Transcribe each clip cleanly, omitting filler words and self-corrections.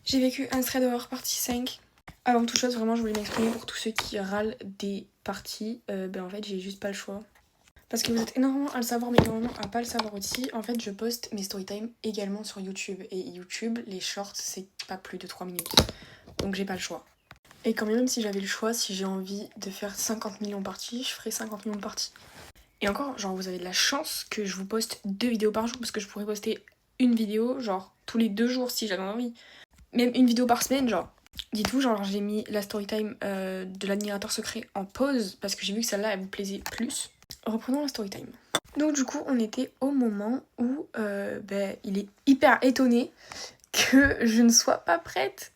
J'ai vécu un thread horror partie 5. Avant toute chose, vraiment, je voulais m'exprimer pour tous ceux qui râlent des parties. En fait, j'ai juste pas le choix. Parce que vous êtes énormément à le savoir, mais énormément à pas le savoir aussi. En fait, je poste mes storytime également sur YouTube. Et YouTube, les shorts, c'est pas plus de 3 minutes. Donc j'ai pas le choix. Et quand même si j'avais le choix, si j'ai envie de faire 50 millions de parties, je ferais 50 millions de parties. Et encore, genre, vous avez de la chance que je vous poste 2 vidéos par jour, parce que je pourrais poster une vidéo, genre, tous les 2 jours si j'avais envie. Même une vidéo par semaine, genre. Dites-vous, genre, j'ai mis la storytime de l'admirateur secret en pause, parce que j'ai vu que celle-là, elle vous plaisait plus. Reprenons la storytime. Donc du coup, on était au moment où il est hyper étonné que je ne sois pas prête.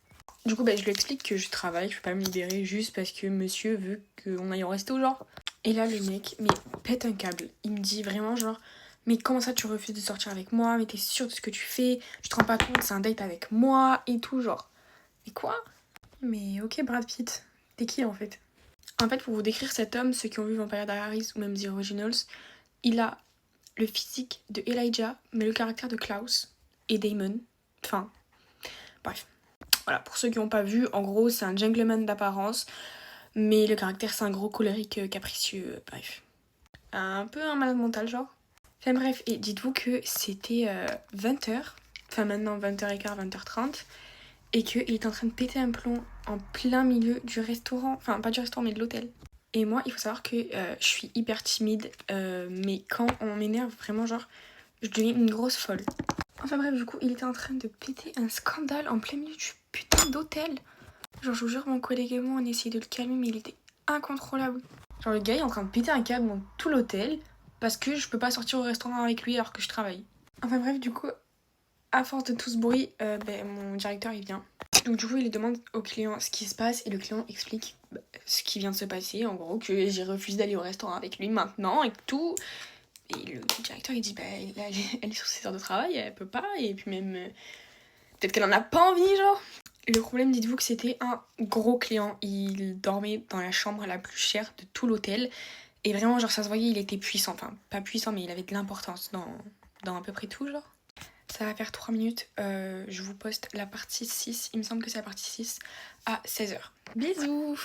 Du coup, je lui explique que je travaille, je peux pas me libérer juste parce que monsieur veut qu'on aille au resto, genre. Et là, le mec, mais pète un câble. Il me dit vraiment, genre, mais comment ça tu refuses de sortir avec moi? Mais t'es sûre de ce que tu fais? Tu te rends pas compte, c'est un date avec moi et tout, genre. Mais quoi? Mais ok, Brad Pitt, t'es qui en fait? En fait, pour vous décrire cet homme, ceux qui ont vu Vampire Diaries ou même The Originals, il a le physique de Elijah, mais le caractère de Klaus et Damon. Enfin, bref. Voilà, pour ceux qui n'ont pas vu, en gros, c'est un gentleman d'apparence, mais le caractère, c'est un gros colérique capricieux, bref. Un peu un malade mental, genre. Enfin bref, et dites-vous que c'était 20h, enfin maintenant 20h15, 20h30, et qu'il est en train de péter un plomb en plein milieu du restaurant, enfin pas du restaurant, mais de l'hôtel. Et moi, il faut savoir que je suis hyper timide, mais quand on m'énerve, vraiment, genre, je deviens une grosse folle. Enfin bref, du coup, il était en train de péter un scandale en plein milieu du putain d'hôtel. Genre, je vous jure, mon collègue et moi, on essayait de le calmer, mais il était incontrôlable. Genre, le gars, il est en train de péter un câble dans tout l'hôtel parce que je peux pas sortir au restaurant avec lui alors que je travaille. Enfin bref, du coup, à force de tout ce bruit, mon directeur, il vient. Donc du coup, il demande au client ce qui se passe et le client explique ce qui vient de se passer. En gros, que j'ai refusé d'aller au restaurant avec lui maintenant et tout. Et le directeur, il dit, elle est sur ses heures de travail, elle peut pas. Et puis même, peut-être qu'elle en a pas envie, genre. Le problème, dites-vous que c'était un gros client. Il dormait dans la chambre la plus chère de tout l'hôtel. Et vraiment, genre, ça se voyait, il était puissant. Enfin, pas puissant, mais il avait de l'importance dans à peu près tout, genre. Ça va faire 3 minutes. Je vous poste la partie 6. Il me semble que c'est la partie 6 à 16h. Bisous!